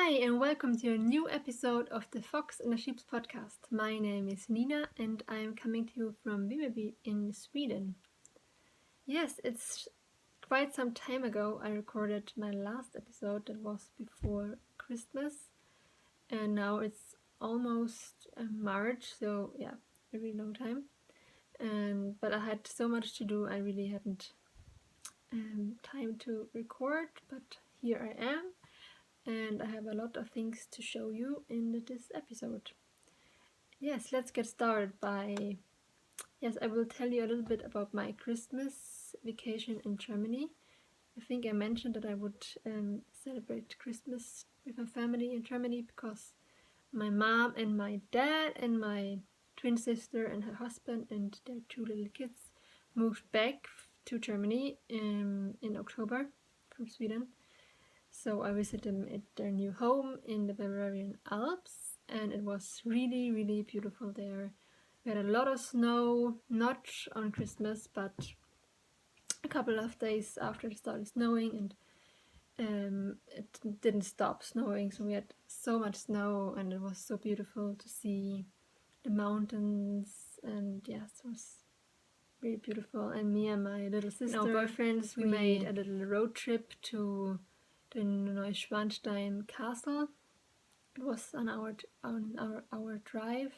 Hi, and welcome to a new episode of the Fox and the Sheep's podcast. My name is Nina, and I am coming to you from Vimmerby in Sweden. Yes, it's quite some time ago I recorded my last episode that was before Christmas, and now it's almost March, so yeah, a really long time. But I had so much to do, I really hadn't time to record, but here I am. And I have a lot of things to show you in this episode. Yes, let's get started by... Yes, I will tell you a little bit about my Christmas vacation in Germany. I think I mentioned that I would celebrate Christmas with my family in Germany because my mom and my dad and my twin sister and her husband and their two little kids moved back to Germany in October from Sweden. So I visited them at their new home in the Bavarian Alps, and it was really, really beautiful there. We had a lot of snow, not on Christmas, but a couple of days after it started snowing, and it didn't stop snowing, so we had so much snow, and it was so beautiful to see the mountains, and yes, it was really beautiful. And me and my little sister and our boyfriends, we made a little road trip to the Neuschwanstein castle. It was on our drive,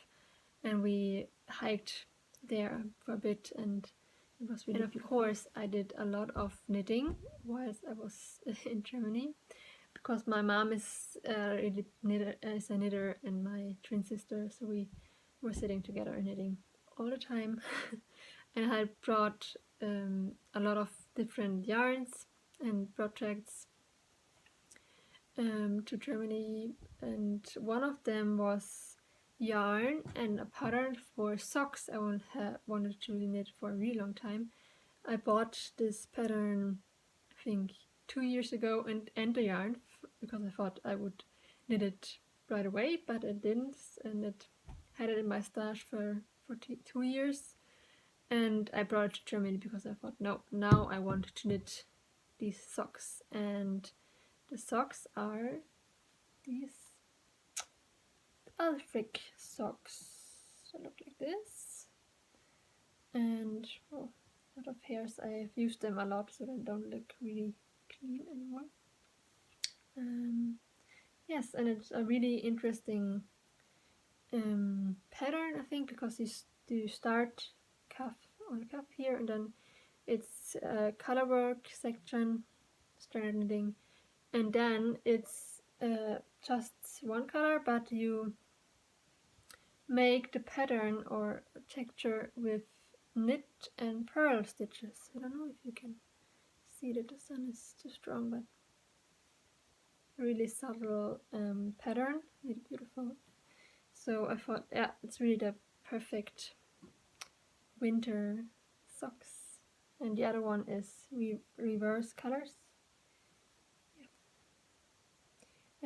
and we hiked there for a bit, and it was really beautiful. Of course, I did a lot of knitting whilst I was in Germany, because my mom is a knitter, and my twin sister, so we were sitting together and knitting all the time. And I brought a lot of different yarns and projects to Germany, and one of them was yarn and a pattern for socks I wanted to knit for a really long time. I bought this pattern, I think, 2 years ago, and the yarn because I thought I would knit it right away, but it didn't, and it had it in my stash for 2 years. And I brought it to Germany because I thought, no, now I want to knit these socks. And the socks are these Alfric socks. They look like this. And a lot of hairs. I've used them a lot, so they don't look really clean anymore. Yes, and it's a really interesting pattern, I think, because you start on the cuff here, and then it's color work section, standard knitting, and then it's just one color, but you make the pattern or texture with knit and purl stitches. I don't know if you can see that the sun is too strong, but really subtle pattern, really beautiful. So I thought, yeah, it's really the perfect winter socks. And the other one is reverse colors. Yeah.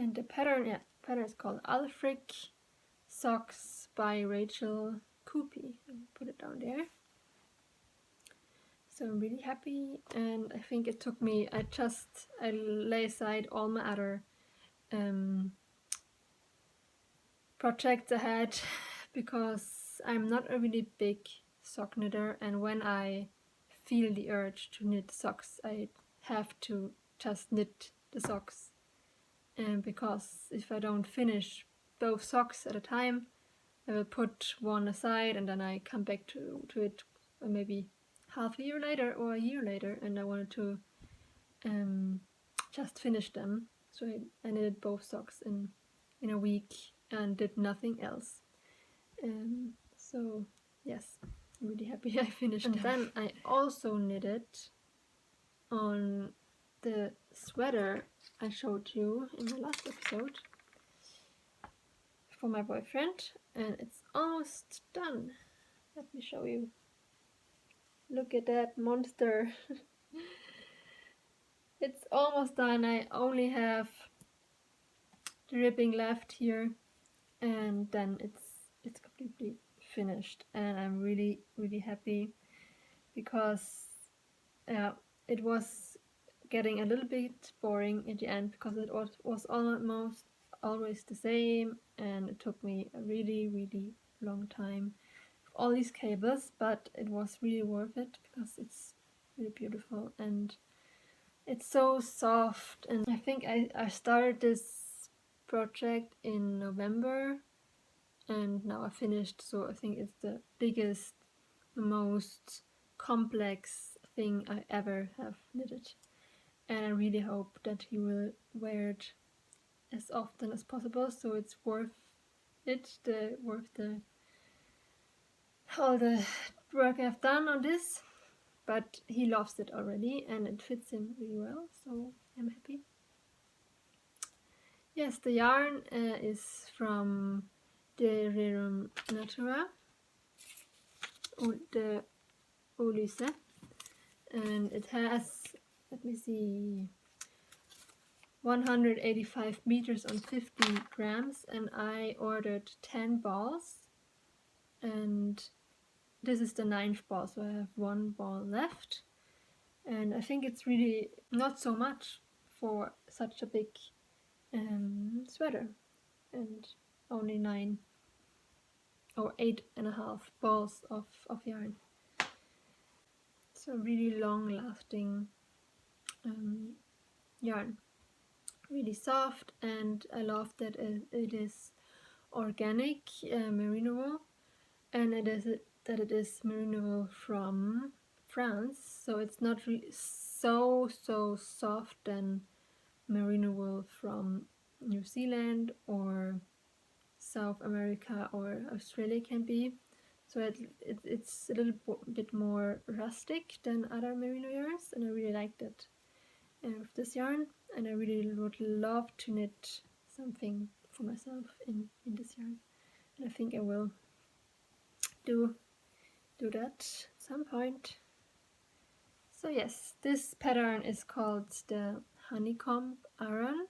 And the pattern is called Alfric Socks by Rachel Coopy. I'll put it down there. So I'm really happy, and I think it took me, I lay aside all my other projects I had because I'm not a really big sock knitter, and when I feel the urge to knit socks, I have to just knit the socks. And because if I don't finish both socks at a time, I will put one aside and then I come back to it maybe half a year later or a year later, and I wanted to just finish them. So I knitted both socks in a week and did nothing else. So yes, I'm really happy I finished them. And then I also knitted on the sweater I showed you in the last episode for my boyfriend, and it's almost done. Let me show you. Look at that monster. It's almost done. I only have the ribbing left here, and then it's completely finished, and I'm really, really happy because it was getting a little bit boring at the end because it was always the same, and it took me a really, really long time with all these cables, but it was really worth it because it's really beautiful and it's so soft. And I think I started this project in November and now I finished, so I think it's the biggest, most complex thing I ever have knitted, and I really hope that he will wear it as often as possible, so it's worth all the work I've done on this. But he loves it already and it fits him really well, so I'm happy. Yes, the yarn is from the Rerum Natura, the Olyse, and it has, let me see, 185 meters on 50 grams, and I ordered 10 balls, and this is the 9th ball, so I have 1 ball left, and I think it's really not so much for such a big sweater, and only 9 or 8.5 balls of yarn. So really long lasting yarn, really soft, and I love that it is organic merino wool, and it is merino wool from France, so it's not really so soft than merino wool from New Zealand or South America or Australia can be. So it's a little bit more rustic than other merino yarns, and I really like that with this yarn, and I really would love to knit something for myself in this yarn, and I think I will do that at some point. So yes, this pattern is called the honeycomb aran,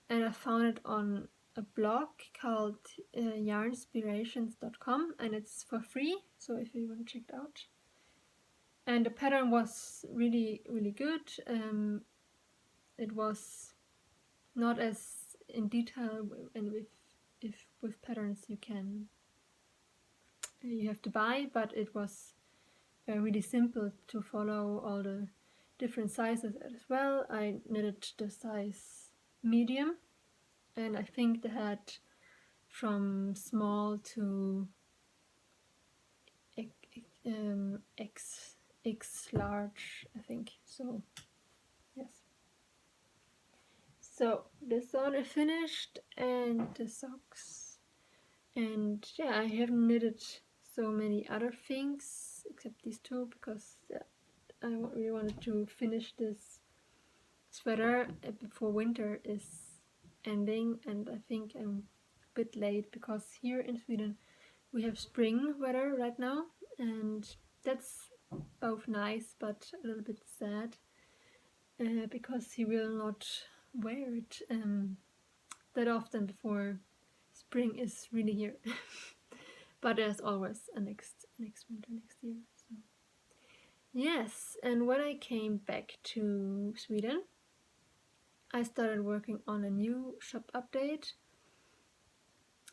and I found it on a blog called yarnspirations.com, and it's for free, so if you want to check it out. And the pattern was really good. It was not as in detail, and with patterns you have to buy, but it was really simple to follow all the different sizes as well. I knitted the size medium, and I think they had from small to X large, I think. So yes. So this one I finished, and the socks. And yeah, I haven't knitted so many other things except these two because I really wanted to finish this sweater before winter is ending, and I think I'm a bit late because here in Sweden we have spring weather right now, and that's both nice but a little bit sad because he will not wear it that often before spring is really here. But there's always a next winter next year. So yes, and when I came back to Sweden, I started working on a new shop update,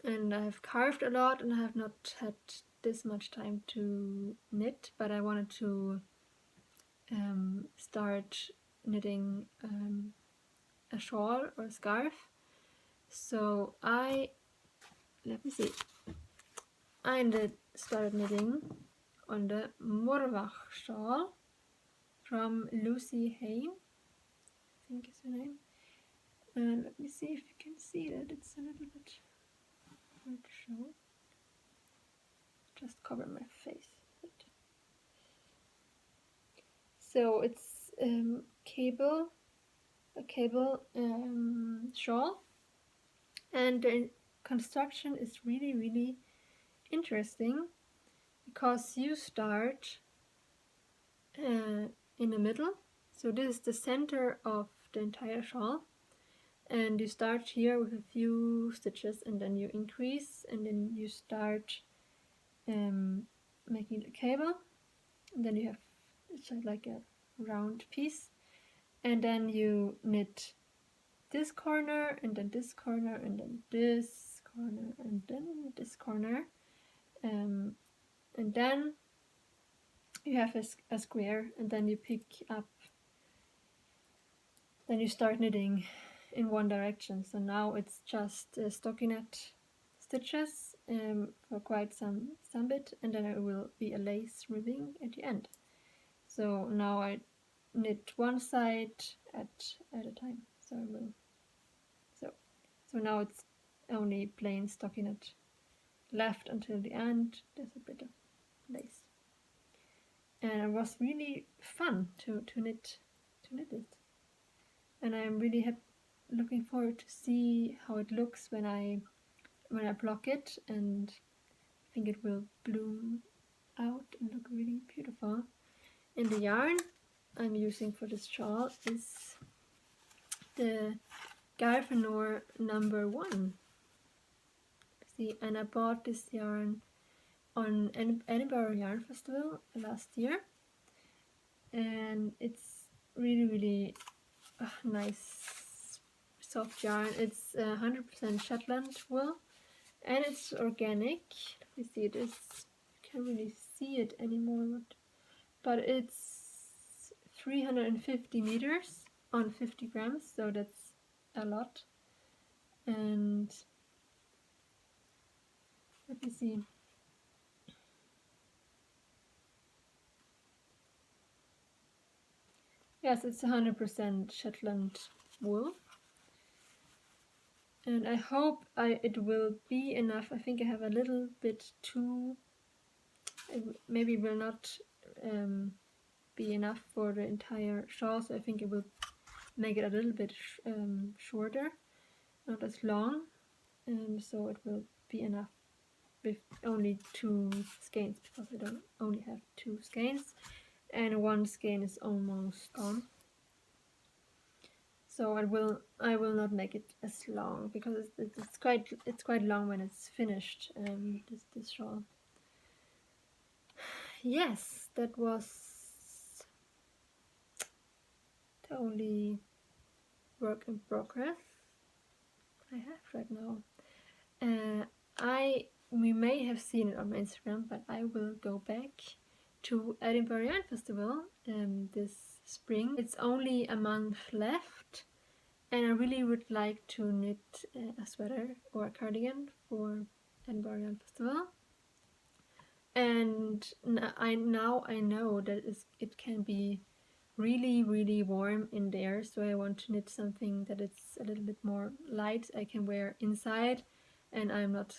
and I've carved a lot and I have not had this much time to knit, but I wanted to start knitting a shawl or a scarf. So I started knitting on the Morvach shawl from Lucy Hain, I think is her name. And let me see if you can see that. It's a little bit hard to show. Just cover my face. So it's a cable shawl, and the construction is really interesting because you start in the middle. So this is the center of the entire shawl, and you start here with a few stitches, and then you increase, and then you start making the cable, and then you have it's like a round piece, and then you knit this corner, and then this corner, and then this corner, and then this corner, and then you have a square, and then you pick up, then you start knitting in one direction. So now it's just stockinette stitches for quite some bit, and then it will be a lace ribbing at the end. So now I knit one side at a time. So I will. So now it's only plain stockinette left until the end. There's a bit of lace, and it was really fun to knit it. And I'm really looking forward to see how it looks when I block it, and I think it will bloom out and look really beautiful. And the yarn I'm using for this shawl is the Garfanor number 1. See, and I bought this yarn on Edinburgh Yarn Festival last year, and it's really nice soft yarn. It's 100% Shetland wool, and it's organic. Let me see, it is, you can't really see it anymore, but it's 350 meters on 50 grams, so that's a lot. And let me see. Yes, it's 100% Shetland wool. And I hope it will be enough. I think I have a little bit too, it maybe will not be enough for the entire shawl, so I think it will make it a little bit shorter, not as long, so it will be enough with only 2 skeins, because I don't only have 2 skeins, and 1 skein is almost gone. So I will not make it as long, because it's quite long when it's finished. This shawl. Yes, that was the only work in progress I have right now. We may have seen it on my Instagram, but I will go back to Edinburgh Yarn Festival this spring. It's only a month left, and I really would like to knit a sweater or a cardigan for Edinburgh Yarn Festival. And I know that it can be really warm in there, so I want to knit something that it's a little bit more light, I can wear inside, and I'm not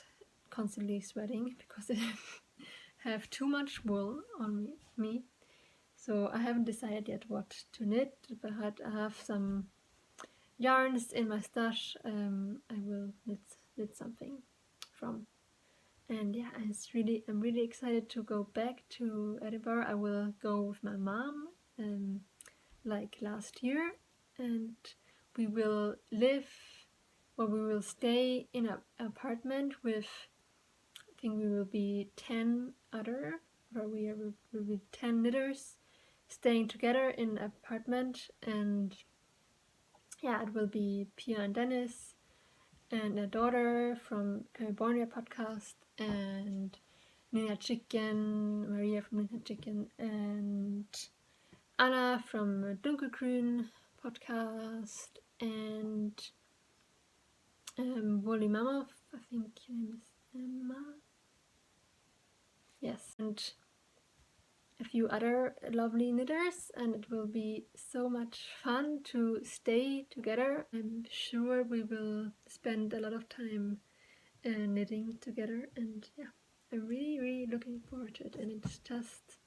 constantly sweating because I have too much wool on me. So I haven't decided yet what to knit, but I have some yarns in my stash. I will knit something from. And yeah, I'm really excited to go back to Edinburgh. I will go with my mom, like last year, and we will stay in an apartment with, I think we will be 10 other, or we will be 10 knitters staying together in an apartment. And yeah, it will be Pia and Dennis, and a daughter from Bavarian podcast, and Nina Chicken, Maria from Nina Chicken, and Anna from Dunkelgrün podcast, and Woolly Mama, I think her name is Emma. Yes, and a few other lovely knitters, and it will be so much fun to stay together. I'm sure we will spend a lot of time knitting together, and yeah, I'm really looking forward to it. And it's just,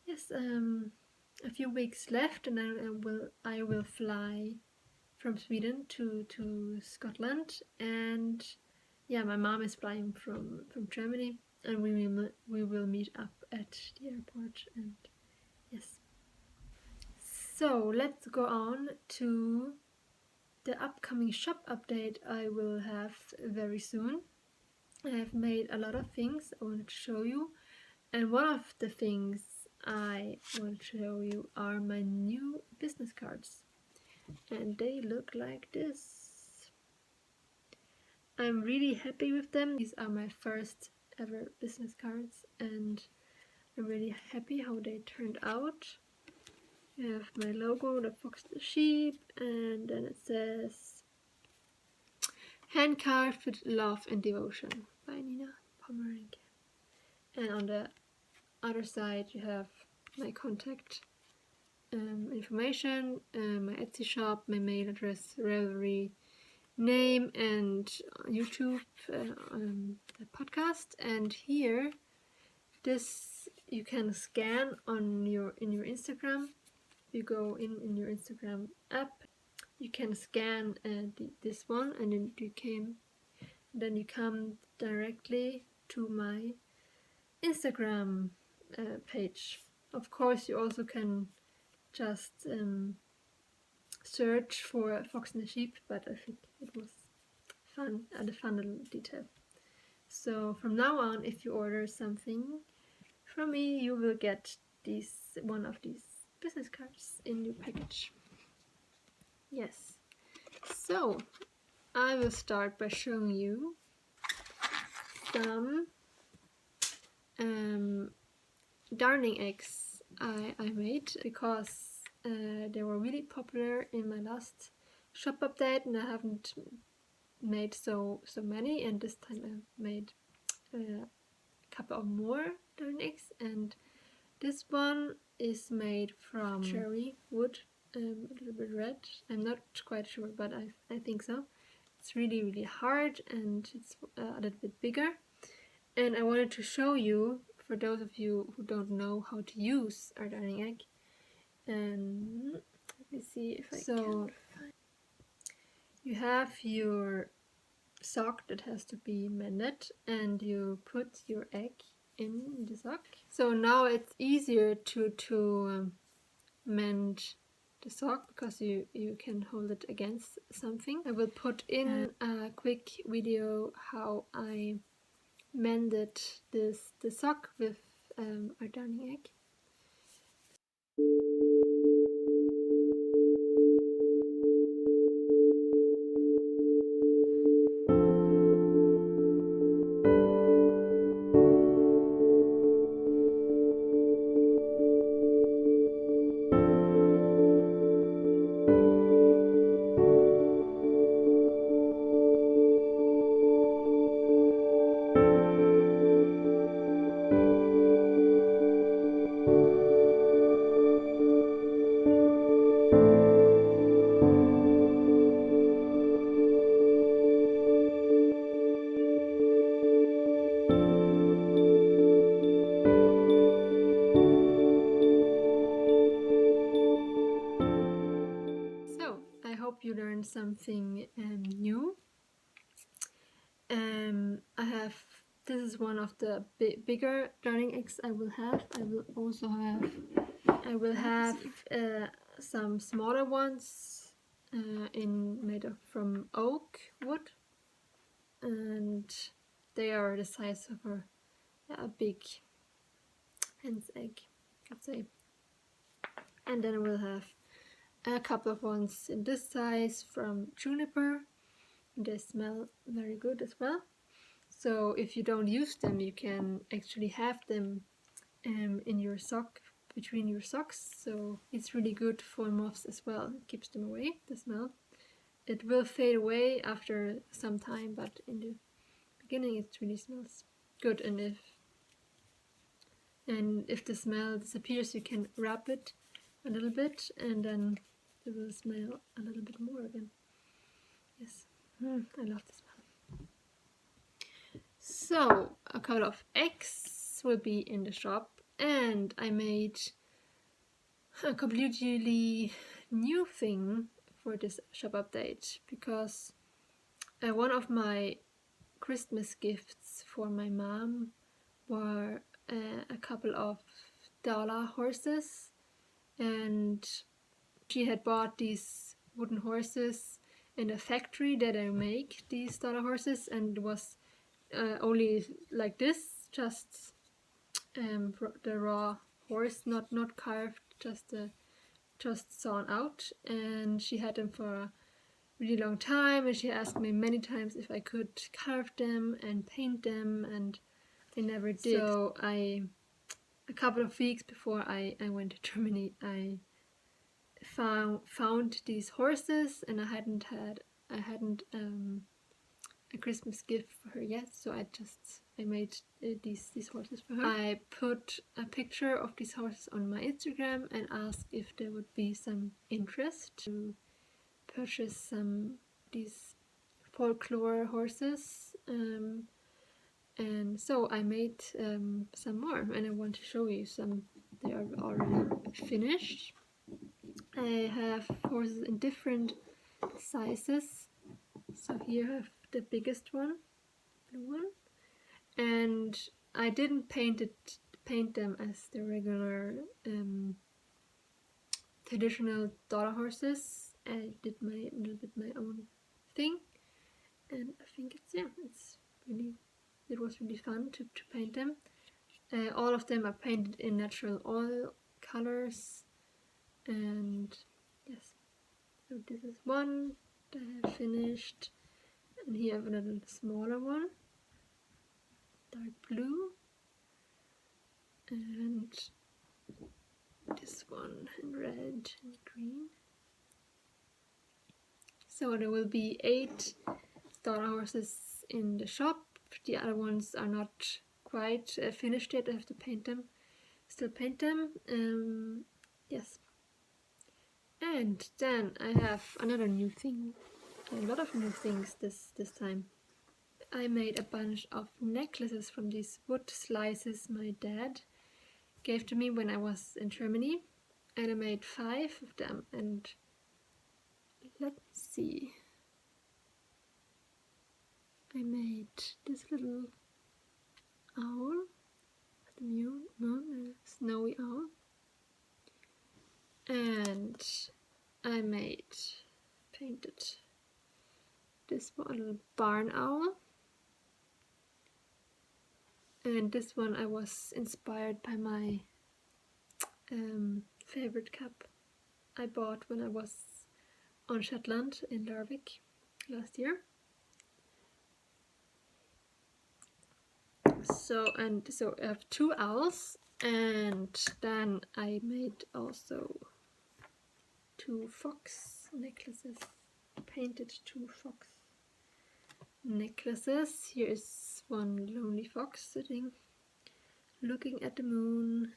yes, a few weeks left, and I will fly from Sweden to Scotland, and yeah, my mom is flying from Germany, and we will meet up at the airport. And yes, so let's go on to the upcoming shop update I will have very soon. I have made a lot of things I want to show you, and one of the things I want to show you are my new business cards. and they look like this. I'm really happy with them. These are my first ever business cards, and I'm really happy how they turned out. You have my logo, the fox, the sheep, and then it says hand carved with love and devotion by Nina Pomeranke. And on the other side you have my contact information, my Etsy shop, my mail address, Ravelry name, and YouTube, the podcast. And here, this you can scan in your Instagram. You go in your Instagram app, you can scan this one, and then you come directly to my Instagram page. Of course, you also can just search for Fox and the Sheep, but I think it was fun, a fun little detail. So from now on, if you order something from me, you will get one of these business cards in your package. Yes. So I will start by showing you some darning eggs I made, because they were really popular in my last shop update, and I haven't made so many, and this time I made a couple of more darning eggs. And this one is made from cherry wood, a little bit red. I'm not quite sure, but I think so. It's really hard, and it's a little bit bigger. And I wanted to show you, for those of you who don't know how to use a darning egg. And let me see if I can. You have your sock that has to be mended, and you put your egg in the sock. So now it's easier to mend the sock, because you can hold it against something. I will put in a quick video how I mended the sock with our darning egg. I hope you learned something new. This is one of the bigger darning eggs I will have. I will have some smaller ones made from oak wood, and they are the size of a big hen's egg, I'd say. And then I will have a couple of ones in this size from juniper. They smell very good as well. So if you don't use them, you can actually have them in your sock, between your socks. So it's really good for moths as well. It keeps them away, the smell. It will fade away after some time, but in the beginning it really smells good. And if the smell disappears, you can wrap it a little bit, and then it will smell a little bit more again. Yes, I love the smell. So a couple of eggs will be in the shop, and I made a completely new thing for this shop update, because one of my Christmas gifts for my mom were a couple of dollar horses, and she had bought these wooden horses in a factory that I make these dollar horses, and it was only like this, just the raw horse, not carved, just the just sawn out, and she had them for a really long time, and she asked me many times if I could carve them and paint them, and they never did. So a couple of weeks before I went to Germany, I found these horses, and I hadn't a Christmas gift for her yet, so I made these horses for her. I put a picture of these horses on my Instagram and asked if there would be some interest to purchase these folklore horses, and so I made some more, and I want to show you some. They are already finished. I have horses in different sizes. So here I have the biggest one, blue one, and I didn't paint them as the regular traditional daughter horses. I did a little bit my own thing, and I think it was really fun to paint them. All of them are painted in natural oil colors, and yes, so this is one that I have finished, and here I have another smaller one, dark blue, and this one in red and green. So there will be 8 daughter horses in the shop. The other ones are not quite finished yet. I have to still paint them. Yes. And then I have another new thing. A lot of new things this time. I made a bunch of necklaces from these wood slices my dad gave to me when I was in Germany, and I made 5 of them. And let's see, I made this little owl, the moon, a snowy owl, and I painted this one, a little barn owl, and this one I was inspired by my favorite cap I bought when I was on Shetland in Larvik last year. So I have 2 owls, and then I made also 2 fox necklaces, painted 2 fox necklaces. Here is one lonely fox sitting, looking at the moon,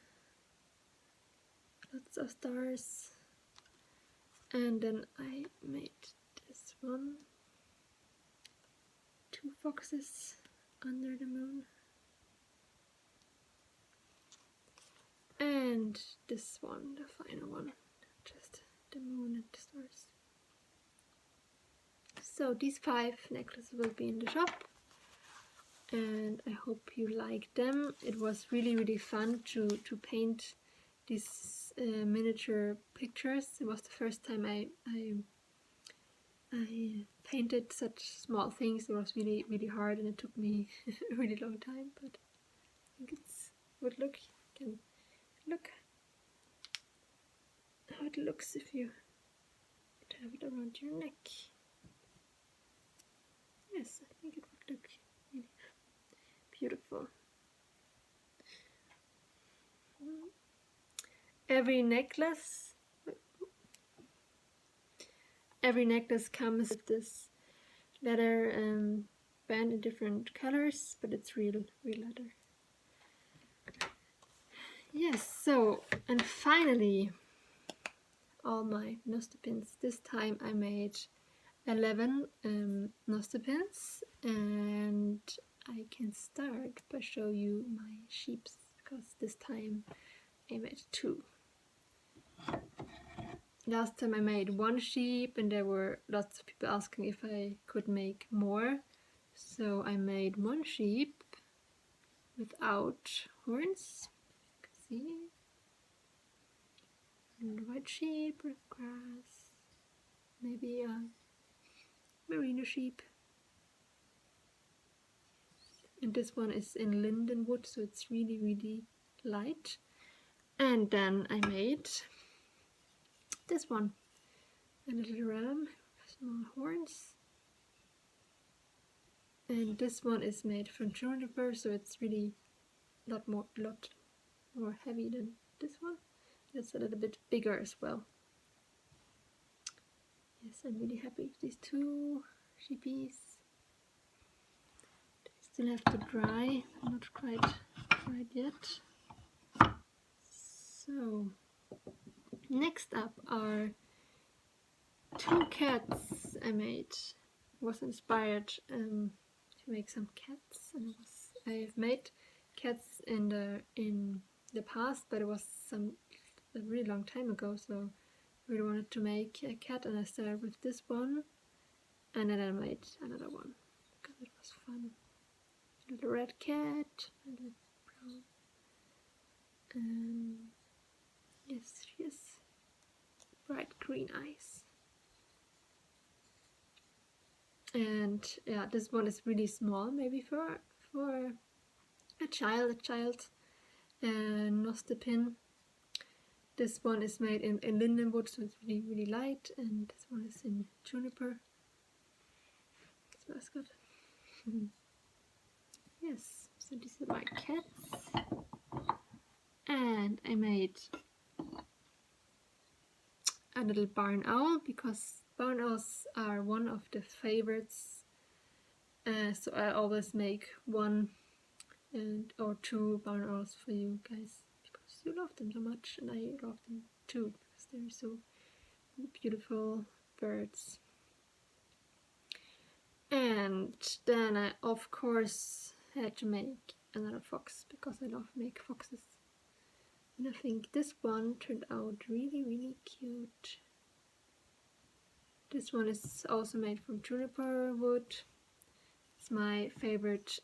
lots of stars. And then I made this one, 2 foxes under the moon. And this one, the final one, just the moon and the stars. So these 5 necklaces will be in the shop, and I hope you like them. It was really fun to paint these miniature pictures. It was the first time I painted such small things. It was really hard, and it took me a really long time, but I think it's would look. You can look how it looks if you have it around your neck. Yes, I think it would look really beautiful. Every necklace comes with this leather band in different colors, but it's real leather. Yes, so, and finally, all my nostepinnes. This time I made 11 nostepinnes, and I can start by showing you my sheeps, because this time I made 2. Last time I made 1 sheep, and there were lots of people asking if I could make more, so I made 1 sheep without horns. You can see, and white sheep with grass, maybe a merino sheep. And this one is in linden wood, so it's really light. And then I made this one, a little ram, small horns. And this one is made from juniper, so it's really lot more heavy than this one. It's a little bit bigger as well. Yes, I'm really happy with these two sheepies. They still have to dry, not quite dried yet. So, next up are two cats I made. I was inspired to make some cats, and I've made cats in the past, but it was a really long time ago, so I really wanted to make a cat, and I started with this one, and then I made another one because it was fun. A little red cat, a little brown, and yes, she has bright green eyes. And yeah, this one is really small, maybe for a child, nostepinne. This one is made in linden wood, so it's really, really light, and this one is in juniper. It smells good. Yes, so these are my cats. And I made a little barn owl, because barn owls are one of the favorites. So I always make one or two barn owls for you guys, because you love them so much, and I love them too, because they're so beautiful birds. And then I of course had to make another fox, because I love make foxes. And I think this one turned out really, really cute. This one is also made from juniper wood. It's my favorite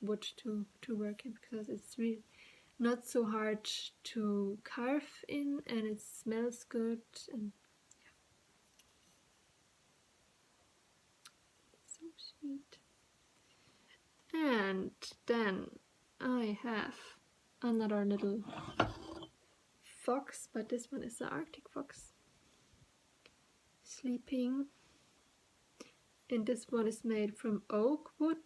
wood to work in, because it's really not so hard to carve in, and it smells good, and yeah, so sweet. And then I have another little fox, but this one is an Arctic fox, sleeping. And this one is made from oak wood,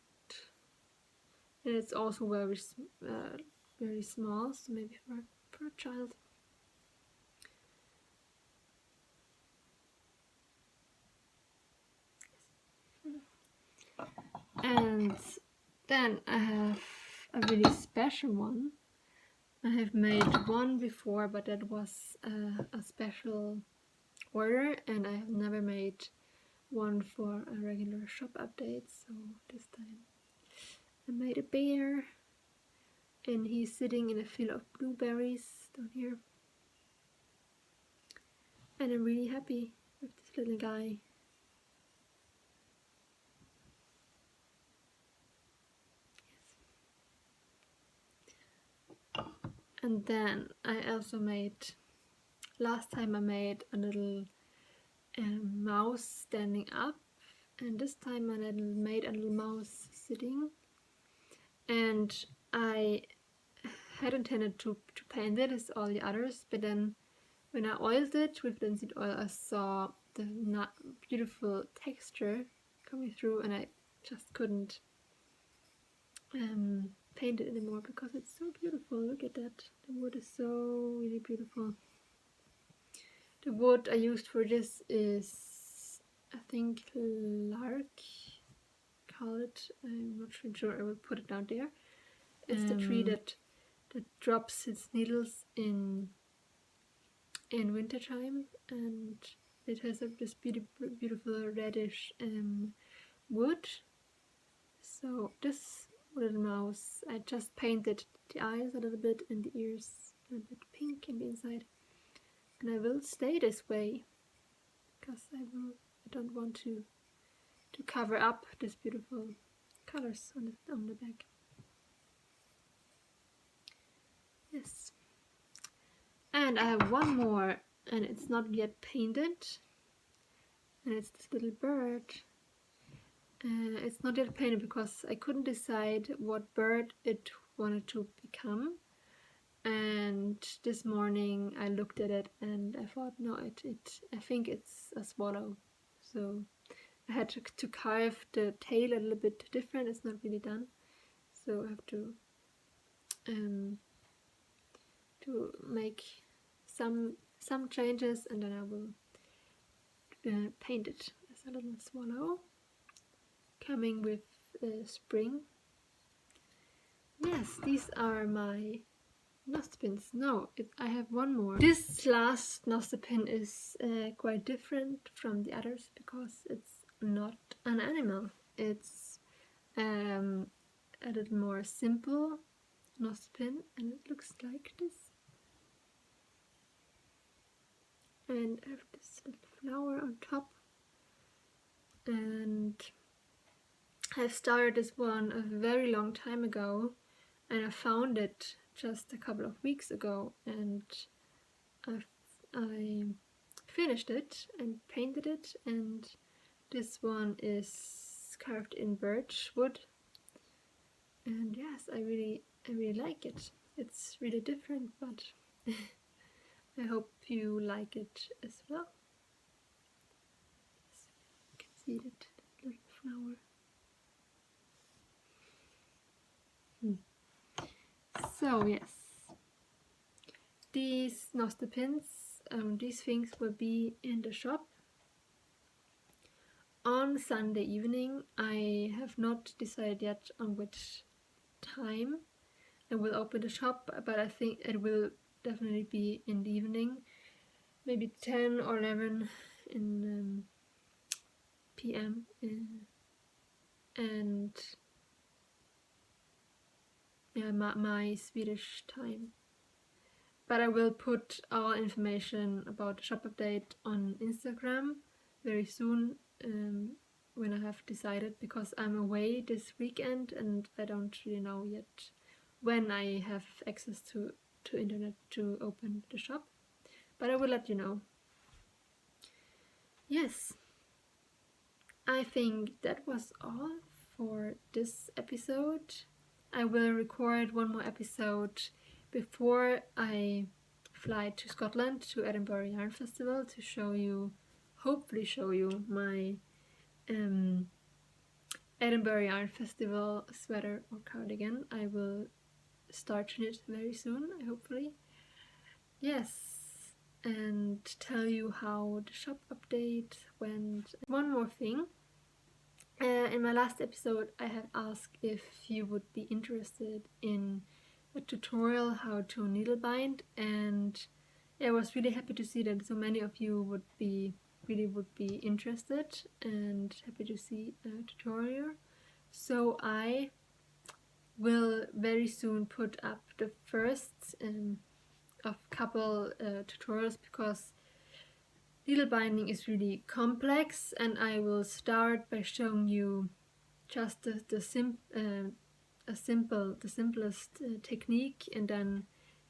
and it's also very small, so maybe for a child. And then I have a really special one. I have made one before, but that was a special order, and I have never made one for a regular shop update, so this time I made a bear, and he's sitting in a field of blueberries down here, and I'm really happy with this little guy. Yes. And then I also last time I made a little mouse standing up, and this time I made a little mouse sitting, and I had intended to paint it as all the others, but then when I oiled it with linseed oil, I saw the not beautiful texture coming through, and I just couldn't paint it anymore, because it's so beautiful. Look at that. The wood is so really beautiful. The wood I used for this is, I think, lark. Call it. I'm not sure. I will put it down there. It's the tree that drops its needles in wintertime, and it has this beautiful reddish wood. So this little mouse, I just painted the eyes a little bit and the ears a little bit pink in the inside, and I will stay this way, because I don't want to cover up these beautiful colors on the back. Yes. And I have one more, and it's not yet painted, and it's this little bird. It's not yet painted because I couldn't decide what bird it wanted to become, And this morning I looked at it and I thought, no, I think it's a swallow. So I had to carve the tail a little bit different. It's not really done, so I have to make some changes, and then I will paint it as a little swallow coming with spring. Yes, these are my nostepinnes. No, I have one more. This last nostepin is quite different from the others because it's not an animal. It's a little more simple nostepin, and it looks like this. And I have this little flower on top. And I've started this one a very long time ago, and I found it just a couple of weeks ago, and I finished it and painted it, and this one is carved in birch wood, and yes, I really like it. It's really different, but I hope you like it as well. You can see that little flower. So yes, these nostepinnes, these things will be in the shop on Sunday evening. I have not decided yet on which time I will open the shop, but I think it will definitely be in the evening, maybe 10 or 11 in p.m. And yeah, my Swedish time. But I will put all information about the shop update on Instagram very soon, when I have decided, because I'm away this weekend and I don't really know yet when I have access to internet to open the shop. But I will let you know. Yes, I think that was all for this episode. I will record one more episode before I fly to Scotland to Edinburgh Yarn Festival to show you, hopefully show you my Edinburgh Yarn Festival sweater or cardigan. I will start on it very soon, hopefully. Yes, and tell you how the shop update went. One more thing. In my last episode, I had asked if you would be interested in a tutorial how to needle bind, and I was really happy to see that so many of you would be interested and happy to see a tutorial. So I will very soon put up the first of couple tutorials, because needle binding is really complex, and I will start by showing you just the simplest technique, and then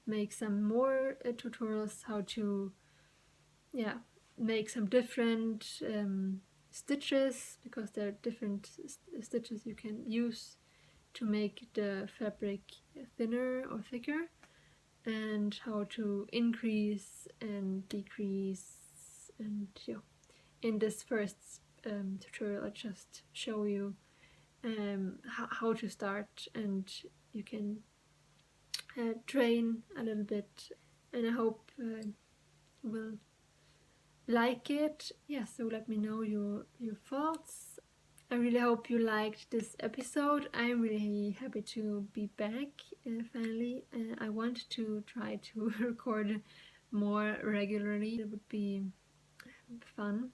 make some more tutorials how to make some different stitches, because there are different stitches you can use to make the fabric thinner or thicker, and how to increase and decrease. And in this first tutorial, I just show you how to start, and you can train a little bit, and I hope you will like it. Yeah, so let me know your thoughts. I really hope you liked this episode. I'm really happy to be back finally. I want to try to record more regularly. It would be fun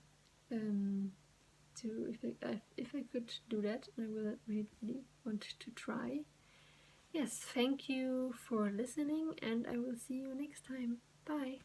to if I could do that. I will really want to try. Yes, thank you for listening, and I will see you next time. Bye.